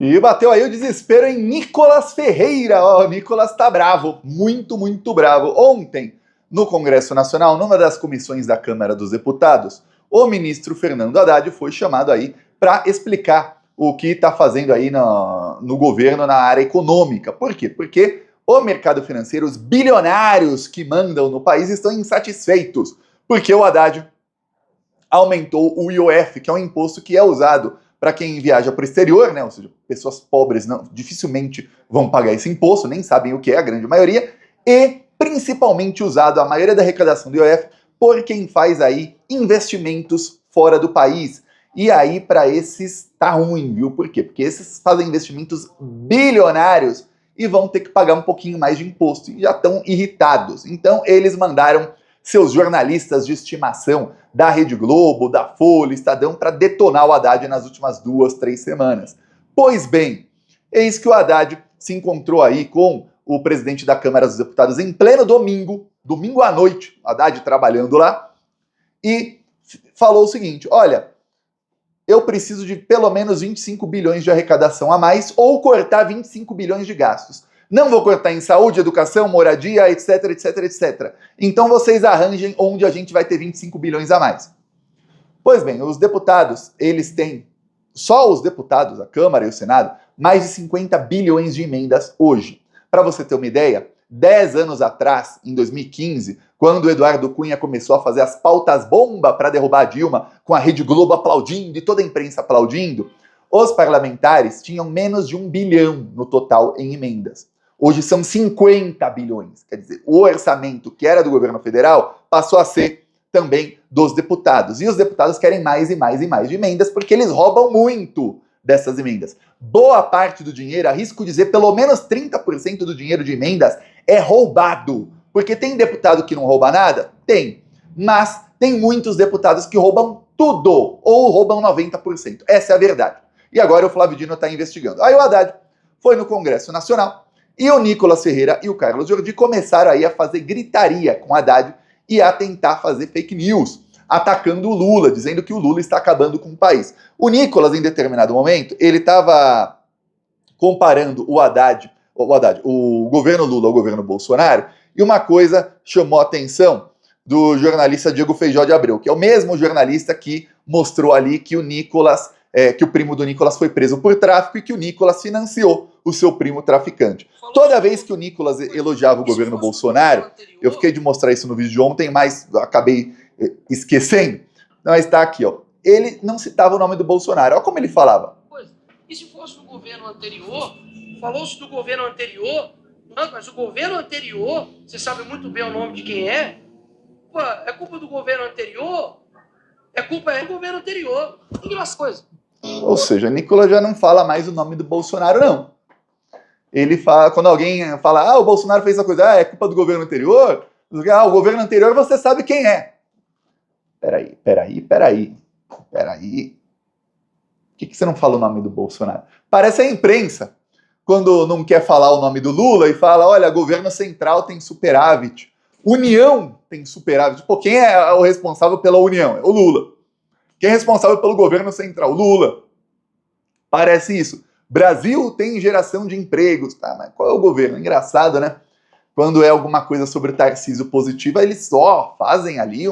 E bateu aí o desespero em Nicolas Ferreira. Ó, o Nicolas tá bravo, muito bravo. Ontem, no Congresso Nacional, numa das comissões da Câmara dos Deputados, o ministro Fernando Haddad foi chamado aí para explicar o que está fazendo aí no governo na área econômica. Por quê? Porque o mercado financeiro, os bilionários que mandam no país estão insatisfeitos, porque o Haddad aumentou o IOF, que é um imposto que é usado para quem viaja para o exterior, né? Ou seja, pessoas pobres dificilmente vão pagar esse imposto, nem sabem o que é a grande maioria, e principalmente usado a maioria da arrecadação do IOF por quem faz aí investimentos fora do país. E aí, para esses, tá ruim, viu? Por quê? Porque esses fazem investimentos bilionários e vão ter que pagar um pouquinho mais de imposto. E já estão irritados. Então, eles mandaram seus jornalistas de estimação da Rede Globo, da Folha, Estadão, para detonar o Haddad nas últimas 2-3 semanas. Pois bem, eis que o Haddad se encontrou aí com o presidente da Câmara dos Deputados em pleno domingo à noite, o Haddad trabalhando lá, e falou o seguinte: olha, eu preciso de pelo menos 25 bilhões de arrecadação a mais ou cortar 25 bilhões de gastos. Não vou cortar em saúde, educação, moradia, etc. Então vocês arranjem onde a gente vai ter 25 bilhões a mais. Pois bem, os deputados, eles têm, só os deputados, a Câmara e o Senado, mais de 50 bilhões de emendas hoje. Para você ter uma ideia, 10 anos atrás, em 2015, quando o Eduardo Cunha começou a fazer as pautas bomba para derrubar a Dilma, com a Rede Globo aplaudindo e toda a imprensa aplaudindo, os parlamentares tinham menos de 1 bilhão no total em emendas. Hoje são 50 bilhões. Quer dizer, o orçamento que era do governo federal passou a ser também dos deputados. E os deputados querem mais e mais de emendas porque eles roubam muito dessas emendas. Boa parte do dinheiro, arrisco dizer, pelo menos 30% do dinheiro de emendas é roubado. Porque tem deputado que não rouba nada? Tem. Mas tem muitos deputados que roubam tudo, ou roubam 90%. Essa é a verdade. E agora o Flávio Dino está investigando. Aí o Haddad foi no Congresso Nacional e o Nicolas Ferreira e o Carlos Jordi começaram aí a fazer gritaria com o Haddad e a tentar fazer fake news, atacando o Lula, dizendo que o Lula está acabando com o país. O Nicolas, em determinado momento, ele estava comparando o governo Lula ao governo Bolsonaro, e uma coisa chamou a atenção do jornalista Diego Feijó de Abreu, que é o mesmo jornalista que mostrou ali que o Nicolas, que o primo do Nicolas foi preso por tráfico e que o Nicolas financiou o seu primo traficante. Toda vez que o Nicolas elogiava o governo Bolsonaro, eu fiquei de mostrar isso no vídeo de ontem, mas acabei esquecendo. Mas está aqui, ó. Ele não citava o nome do Bolsonaro. Olha como ele falava. E se fosse no governo anterior, falou-se do governo anterior, mas o governo anterior, você sabe muito bem o nome de quem é, pô, é culpa do governo anterior, é culpa do governo anterior. Aquelas coisas. Ou seja, Nicolas já não fala mais o nome do Bolsonaro, não. Ele fala, quando alguém fala, o Bolsonaro fez essa coisa, é culpa do governo anterior, o governo anterior você sabe quem é. Peraí. Por que você não fala o nome do Bolsonaro? Parece a imprensa, quando não quer falar o nome do Lula e fala, olha, governo central tem superávit, União tem superávit. Pô, quem é o responsável pela União? É o Lula. Quem é responsável pelo governo central? O Lula. Parece isso. Brasil tem geração de empregos. Tá, mas qual é o governo? Engraçado, né? Quando é alguma coisa sobre Tarcísio positiva, eles só fazem ali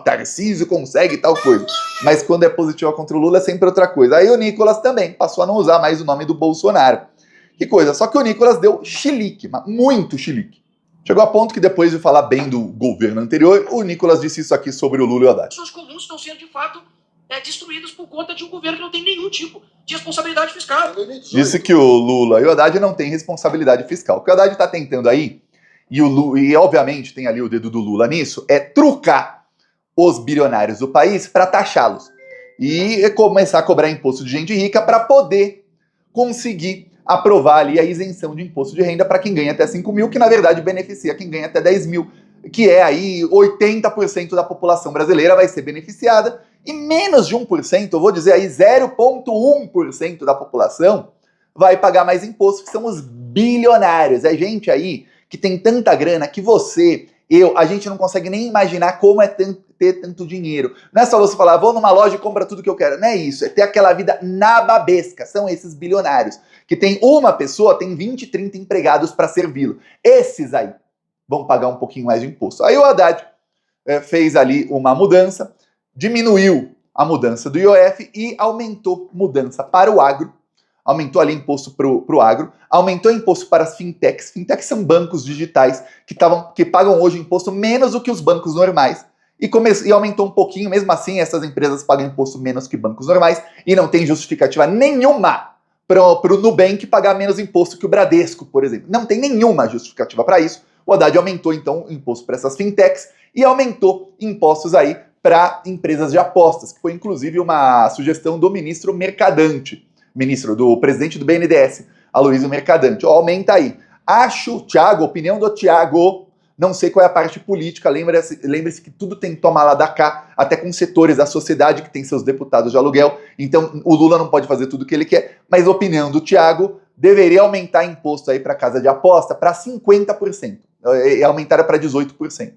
Tarcísio consegue tal coisa. Mas quando é positiva contra o Lula é sempre outra coisa. Aí o Nicolas também passou a não usar mais o nome do Bolsonaro. Que coisa, só que o Nicolas deu chilique, muito chilique. Chegou a ponto que depois de falar bem do governo anterior, o Nicolas disse isso aqui sobre o Lula e o Haddad. Pessoas comuns estão sendo, de fato, destruídas por conta de um governo que não tem nenhum tipo de responsabilidade fiscal. Disse que o Lula e o Haddad não têm responsabilidade fiscal. O que o Haddad está tentando aí, e obviamente tem ali o dedo do Lula nisso, é trucar os bilionários do país para taxá-los. E começar a cobrar imposto de gente rica para poder conseguir aprovar ali a isenção de imposto de renda para quem ganha até 5 mil, que na verdade beneficia quem ganha até 10 mil, que é aí 80% da população brasileira vai ser beneficiada, e menos de 1%, eu vou dizer aí 0,1% da população vai pagar mais imposto, que são os bilionários. É gente aí que tem tanta grana que você, A gente não consegue nem imaginar como é ter tanto dinheiro. Não é só você falar, vou numa loja e compra tudo que eu quero. Não é isso, é ter aquela vida nababesca. São esses bilionários, que tem uma pessoa, tem 20, 30 empregados para servi-lo. Esses aí vão pagar um pouquinho mais de imposto. Aí o Haddad fez ali uma mudança, diminuiu a mudança do IOF e aumentou mudança para o agro, aumentou ali imposto para o agro, aumentou imposto para as fintechs. Fintechs são bancos digitais que pagam hoje imposto menos do que os bancos normais. E aumentou um pouquinho, mesmo assim essas empresas pagam imposto menos que bancos normais e não tem justificativa nenhuma para o Nubank pagar menos imposto que o Bradesco, por exemplo. Não tem nenhuma justificativa para isso. O Haddad aumentou então o imposto para essas fintechs e aumentou impostos aí para empresas de apostas, que foi inclusive uma sugestão do ministro Mercadante, do presidente do BNDES, Aloysio Mercadante. Aumenta aí. Acho, Thiago, opinião do Thiago, não sei qual é a parte política, lembre-se que tudo tem que tomar lá da cá, até com setores da sociedade que tem seus deputados de aluguel, então o Lula não pode fazer tudo o que ele quer, mas a opinião do Thiago deveria aumentar imposto aí para casa de aposta para 50%, e aumentaram para 18%.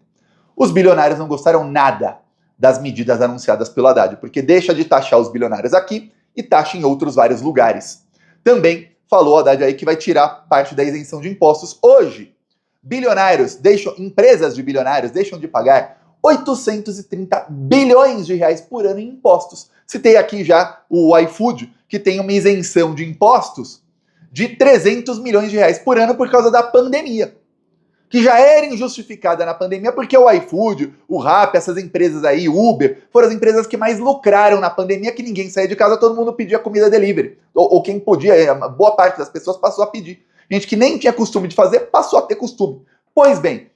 Os bilionários não gostaram nada das medidas anunciadas pelo Haddad, porque deixa de taxar os bilionários aqui e taxa em outros vários lugares. Também falou o Haddad aí que vai tirar parte da isenção de impostos. Hoje, empresas de bilionários deixam de pagar 830 bilhões de reais por ano em impostos. Citei aqui já o iFood, que tem uma isenção de impostos de 300 milhões de reais por ano por causa da pandemia, que já era injustificada na pandemia, porque o iFood, o Rappi, essas empresas aí, Uber, foram as empresas que mais lucraram na pandemia, que ninguém saía de casa, todo mundo pedia comida delivery. Ou quem podia, boa parte das pessoas passou a pedir. Gente que nem tinha costume de fazer, passou a ter costume. Pois bem,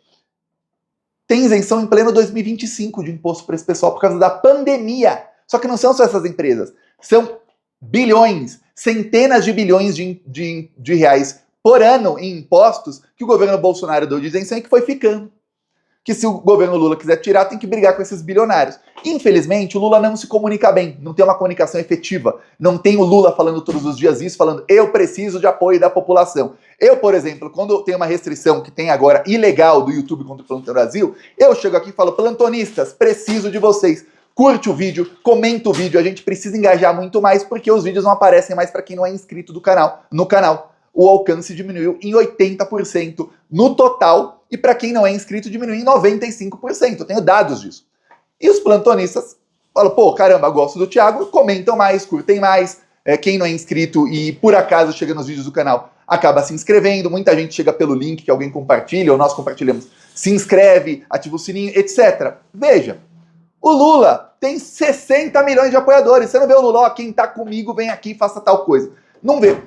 tem isenção em pleno 2025 de imposto para esse pessoal por causa da pandemia. Só que não são só essas empresas, são bilhões, centenas de bilhões de reais por ano em impostos que o governo Bolsonaro deu de isenção e que foi ficando. Que se o governo Lula quiser tirar, tem que brigar com esses bilionários. Infelizmente, o Lula não se comunica bem, não tem uma comunicação efetiva. Não tem o Lula falando todos os dias isso, falando eu preciso de apoio da população. Eu, por exemplo, quando tem uma restrição que tem agora ilegal do YouTube contra o Plantão Brasil, eu chego aqui e falo, plantonistas, preciso de vocês. Curte o vídeo, comenta o vídeo, a gente precisa engajar muito mais porque os vídeos não aparecem mais para quem não é inscrito no canal. O alcance diminuiu em 80% no total e para quem não é inscrito diminuiu em 95%. Eu tenho dados disso. E os plantonistas falam, pô, caramba, gosto do Thiago, comentam mais, curtem mais. Quem não é inscrito e por acaso chega nos vídeos do canal acaba se inscrevendo. Muita gente chega pelo link que alguém compartilha ou nós compartilhamos. Se inscreve, ativa o sininho, etc. Veja, o Lula tem 60 milhões de apoiadores. Você não vê o Lula, ó, quem tá comigo vem aqui e faça tal coisa. Não vê.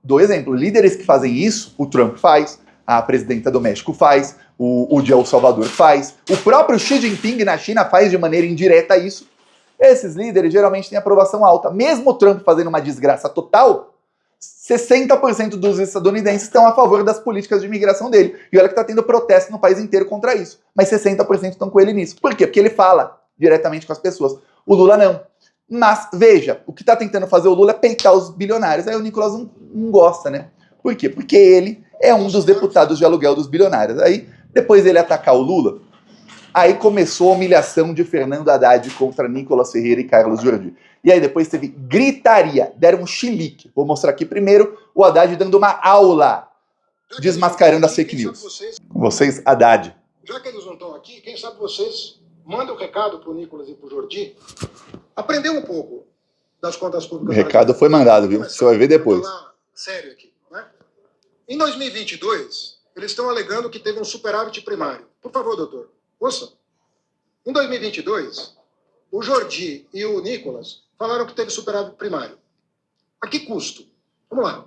Dou exemplo, líderes que fazem isso, o Trump faz, a presidenta do México faz, o de El Salvador faz, o próprio Xi Jinping na China faz de maneira indireta isso. Esses líderes geralmente têm aprovação alta. Mesmo o Trump fazendo uma desgraça total, 60% dos estadunidenses estão a favor das políticas de imigração dele. E olha que está tendo protesto no país inteiro contra isso. Mas 60% estão com ele nisso. Por quê? Porque ele fala diretamente com as pessoas. O Lula não. Mas, veja, o que está tentando fazer o Lula é peitar os bilionários. Aí o Nicolas não gosta, né? Por quê? Porque ele é um dos deputados de aluguel dos bilionários. Aí, depois dele atacar o Lula, aí começou a humilhação de Fernando Haddad contra Nicolas Ferreira e Carlos Jordi. E aí depois teve gritaria, deram um chilique. Vou mostrar aqui primeiro o Haddad dando uma aula, desmascarando as fake news. Com vocês, Haddad. Já que eles não estão aqui, quem sabe vocês mandam um recado pro Nicolas e pro Jordi. Aprender um pouco das contas públicas. O recado foi mandado, viu? Você vai ver depois. Sério aqui, né? Em 2022, eles estão alegando que teve um superávit primário. Por favor, doutor, ouça. Em 2022, o Jordi e o Nicolas falaram que teve superávit primário. A que custo? Vamos lá.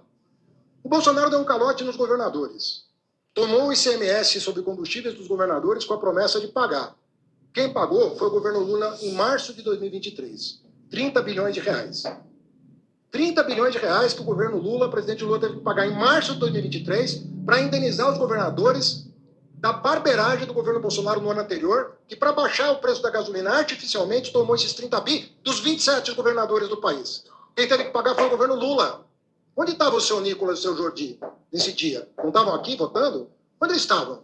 O Bolsonaro deu um calote nos governadores. Tomou o ICMS sobre combustíveis dos governadores com a promessa de pagar. Quem pagou foi o governo Lula em março de 2023. 30 bilhões de reais. 30 bilhões de reais que o governo Lula, o presidente Lula, teve que pagar em março de 2023 para indenizar os governadores da barberagem do governo Bolsonaro no ano anterior, que para baixar o preço da gasolina artificialmente tomou esses 30 bi dos 27 governadores do país. Quem teve que pagar foi o governo Lula. Onde estava o seu Nicolas e o seu Jordi nesse dia? Não estavam aqui votando? Onde eles estavam?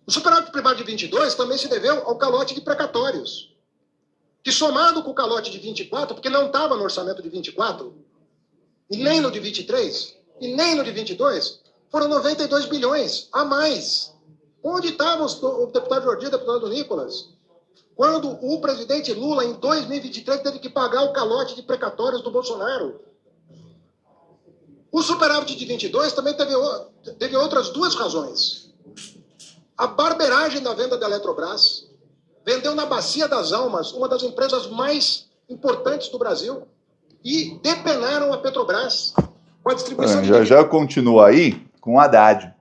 O superávit primário de 22 também se deveu ao calote de precatórios, que somado com o calote de 24, porque não estava no orçamento de 24, e nem no de 23, e nem no de 22, foram 92 bilhões a mais. Onde estavam o deputado Jordi e o deputado Nicolas? Quando o presidente Lula, em 2023, teve que pagar o calote de precatórios do Bolsonaro. O superávit de 22 também teve outras duas razões. A barberagem da venda da Eletrobras vendeu na Bacia das Almas, uma das empresas mais importantes do Brasil, e depenaram a Petrobras com a distribuição de... Já continua aí com o Haddad.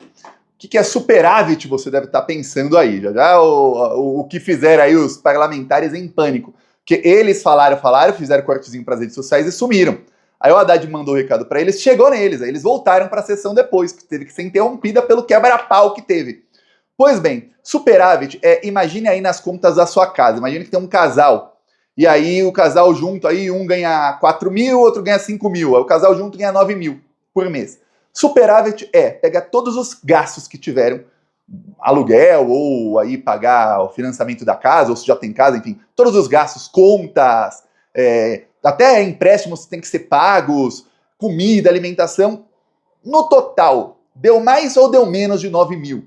O que é superávit, você deve estar pensando aí. Já o que fizeram aí os parlamentares em pânico. Porque eles falaram, fizeram cortezinho para as redes sociais e sumiram. Aí o Haddad mandou o recado para eles, chegou neles. Aí eles voltaram para a sessão depois, que teve que ser interrompida pelo quebra-pau que teve. Pois bem, superávit imagine aí nas contas da sua casa. Imagine que tem um casal. E aí o casal junto, aí um ganha 4 mil, outro ganha 5 mil. Aí o casal junto ganha 9 mil por mês. Superávit pega todos os gastos que tiveram, aluguel, ou aí pagar o financiamento da casa, ou se já tem casa, enfim, todos os gastos, contas, até empréstimos que tem que ser pagos, comida, alimentação. No total, deu mais ou deu menos de 9 mil?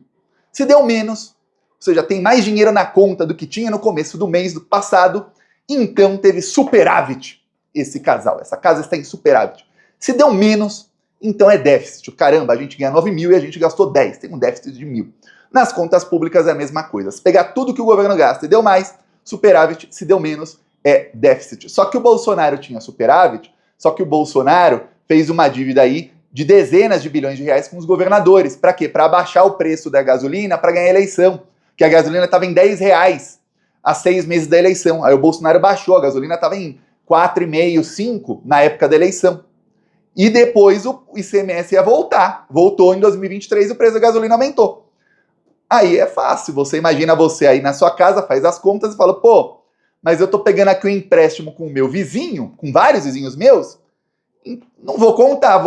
Se deu menos, ou seja, tem mais dinheiro na conta do que tinha no começo do mês do passado, então teve superávit esse casal. Essa casa está em superávit. Se deu menos, então é déficit. Caramba, a gente ganha 9 mil e a gente gastou 10. Tem um déficit de 1.000. Nas contas públicas é a mesma coisa. Se pegar tudo que o governo gasta e deu mais, superávit. Se deu menos, é déficit. Só que o Bolsonaro tinha superávit, só que o Bolsonaro fez uma dívida aí de dezenas de bilhões de reais com os governadores. Para quê? Para abaixar o preço da gasolina para ganhar a eleição. Que a gasolina estava em R$10 há 6 meses da eleição. Aí o Bolsonaro baixou, a gasolina estava em 4,5, 5 na época da eleição. E depois o ICMS ia voltar. Voltou em 2023 e o preço da gasolina aumentou. Aí é fácil. Você imagina você aí na sua casa, faz as contas e fala, pô, mas eu tô pegando aqui um empréstimo com o meu vizinho, com vários vizinhos meus, não vou contar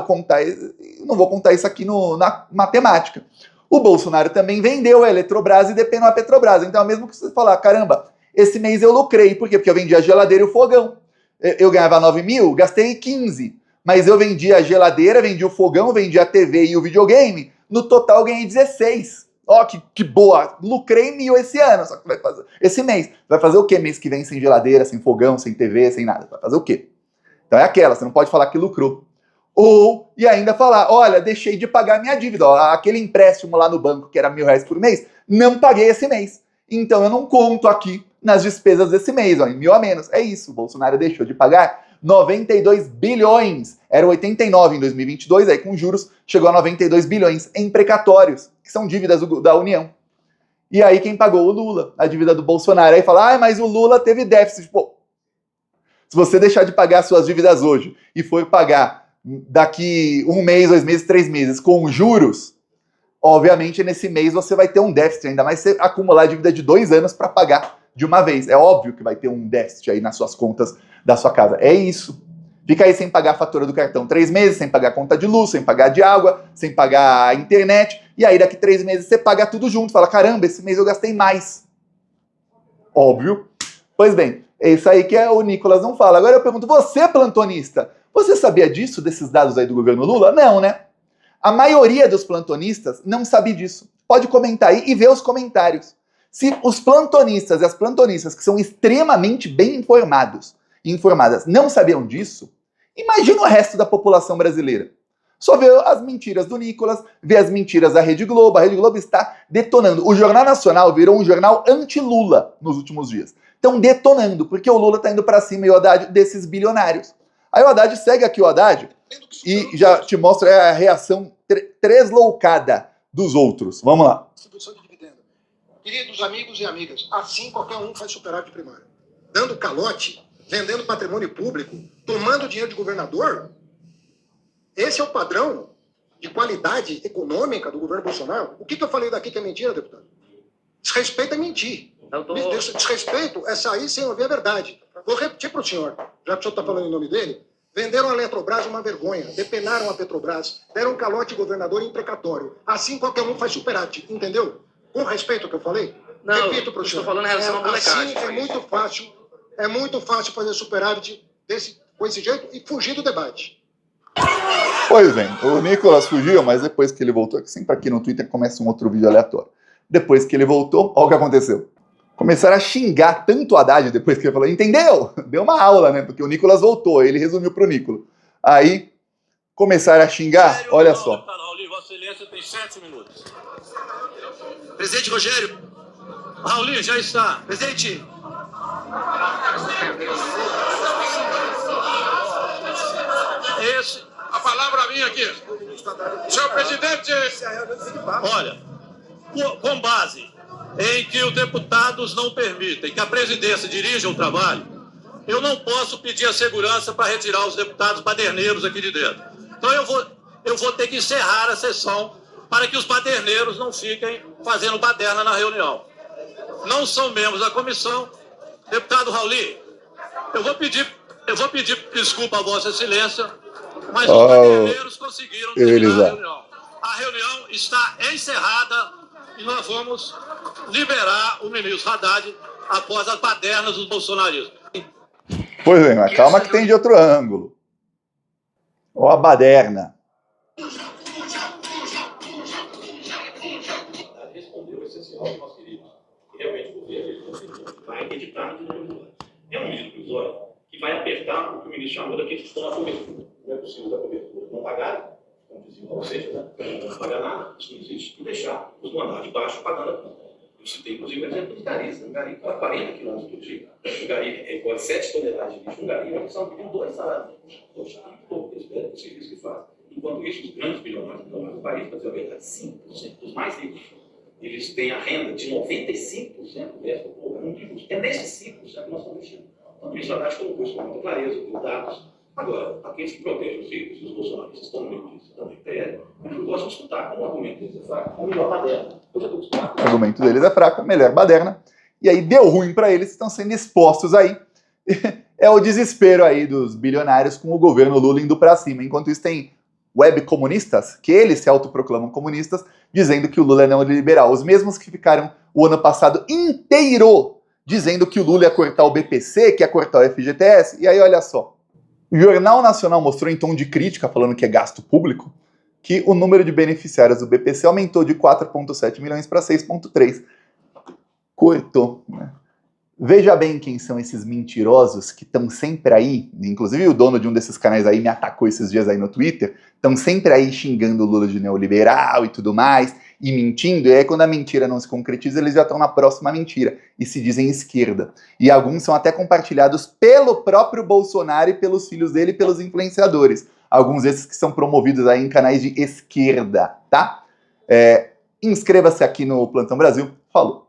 isso aqui na matemática. O Bolsonaro também vendeu a Eletrobras e depenou a Petrobras. Então é mesmo que você falar, caramba, esse mês eu lucrei. Por quê? Porque eu vendi a geladeira e o fogão. Eu ganhava 9 mil, gastei 15. Mas eu vendi a geladeira, vendi o fogão, vendi a TV e o videogame. No total eu ganhei 16. Ó, que boa. Lucrei 1.000 esse ano. Só que vai fazer esse mês. Vai fazer o quê mês que vem sem geladeira, sem fogão, sem TV, sem nada? Vai fazer o quê? Então é aquela, você não pode falar que lucrou. E ainda falar, olha, deixei de pagar minha dívida. Ó, aquele empréstimo lá no banco que era R$1.000 por mês, não paguei esse mês. Então eu não conto aqui nas despesas desse mês, ó, em 1.000 a menos. É isso, o Bolsonaro deixou de pagar 92 bilhões. Era 89 em 2022, aí com juros chegou a 92 bilhões em precatórios, que são dívidas da União. E aí quem pagou? O Lula, a dívida do Bolsonaro. Aí fala, mas o Lula teve déficit. Pô, se você deixar de pagar suas dívidas hoje e for pagar daqui 1 mês, 2 meses, 3 meses com juros, obviamente nesse mês você vai ter um déficit, ainda mais se acumular dívida de 2 anos para pagar de uma vez. É óbvio que vai ter um déficit aí nas suas contas da sua casa. É isso. Fica aí sem pagar a fatura do cartão 3 meses, sem pagar a conta de luz, sem pagar de água, sem pagar a internet, e aí daqui 3 meses você paga tudo junto. Fala, caramba, esse mês eu gastei mais. Óbvio. Pois bem, é isso aí que o Nicolas não fala. Agora eu pergunto, você plantonista, você sabia disso, desses dados aí do governo Lula? Não, né? A maioria dos plantonistas não sabe disso. Pode comentar aí e ver os comentários. Se os plantonistas e as plantonistas, que são extremamente bem informados e informadas, não sabiam disso, imagina o resto da população brasileira. Só vê as mentiras do Nicolas, vê as mentiras da Rede Globo. A Rede Globo está detonando. O Jornal Nacional virou um jornal anti-Lula nos últimos dias. Estão detonando, porque o Lula está indo para cima e o Haddad desses bilionários. Aí o Haddad segue aqui o Haddad e já te mostra a reação tresloucada dos outros. Vamos lá. Distribuição de dividendo. Queridos amigos e amigas, assim qualquer um faz superávit primário. Dando calote, vendendo patrimônio público, tomando dinheiro de governador. Esse é o padrão de qualidade econômica do governo Bolsonaro. O que eu falei daqui que é mentira, deputado? Desrespeito é mentir. Desrespeito é sair sem ouvir a verdade. Vou repetir para o senhor, já que o senhor está falando em nome dele. Venderam a Eletrobras uma vergonha, depenaram a Petrobras, deram calote governador imprecatório. Assim qualquer um faz superávit, entendeu? Com respeito ao que eu falei? Não, repito para o senhor. estou falando em relação à molecagem. Assim é muito fácil fazer superávit com esse jeito e fugir do debate. Pois bem, o Nicolas fugiu, mas depois que ele voltou, que sempre aqui no Twitter começa um outro vídeo aleatório. Depois que ele voltou, olha o que aconteceu. Começaram a xingar tanto o Haddad depois que ele falou, entendeu? Deu uma aula, né? Porque o Nicolas voltou, ele resumiu pro Nicolas. Aí, começaram a xingar, olha só. Vossa Excelência tem 7 minutos. Presidente Rogério. Raul, já está. Presidente. A palavra minha aqui. Senhor presidente, olha, com base em que os deputados não permitem que a presidência dirija o trabalho, eu não posso pedir a segurança para retirar os deputados baderneiros aqui de dentro. Então eu vou ter que encerrar a sessão para que os baderneiros não fiquem fazendo baderna na reunião. Não são membros da comissão. Deputado Rauli, eu vou pedir desculpa a Vossa Excelência, mas os baderneiros conseguiram terminar a reunião. A reunião está encerrada e nós vamos liberar o ministro Haddad após as badernas dos bolsonaristas. Pois bem, mas calma que tem de outro ângulo. Ó a baderna. Respondeu o essencial que nós queríamos. Realmente o governo vai editar no provisório. É um ministro provisório que vai apertar o que o ministro chamou daqueles que estão na cobertura. Não é possível da cobertura não pagarem, como diziam para vocês, né? Não pagar nada, isso não existe, e deixar os mandados de baixo pagando a conta. Eu citei, inclusive, o exemplo de Gari. Um Gari com 40 quilômetros por dia. Um Gari recolhe 7 toneladas de lixo. Um Gari vai precisar pedir 2 salários. Poxa, pouco eles pedem o serviço que faz. Enquanto isso, os grandes bilionários do país, para dizer a verdade, 5% dos mais ricos, eles têm a renda de 95% do resto do povo. É nesses 5% que nós estamos mexendo. Então, o ministro Haddad colocou isso com muita clareza, com dados. Agora, aqueles que protegem os ricos e os bolsonaristas estão no meio disso, também PL, mas não gostam de escutar como o argumento deles é fraco, a melhor baderna. O argumento deles é fraco, a melhor baderna. E aí deu ruim para eles, estão sendo expostos aí. É o desespero aí dos bilionários com o governo Lula indo para cima. Enquanto isso tem web comunistas, que eles se autoproclamam comunistas, dizendo que o Lula é neoliberal. Os mesmos que ficaram o ano passado inteiro dizendo que o Lula ia cortar o BPC, que ia cortar o FGTS. E aí, olha só. O Jornal Nacional mostrou em tom de crítica, falando que é gasto público, que o número de beneficiários do BPC aumentou de 4,7 milhões para 6,3. Cortou, né? Veja bem quem são esses mentirosos que estão sempre aí, inclusive o dono de um desses canais aí me atacou esses dias aí no Twitter, estão sempre aí xingando o Lula de neoliberal e tudo mais, e mentindo, e aí quando a mentira não se concretiza, eles já estão na próxima mentira, e se dizem esquerda. E alguns são até compartilhados pelo próprio Bolsonaro e pelos filhos dele e pelos influenciadores. Alguns desses que são promovidos aí em canais de esquerda, tá? Inscreva-se aqui no Plantão Brasil. Falou!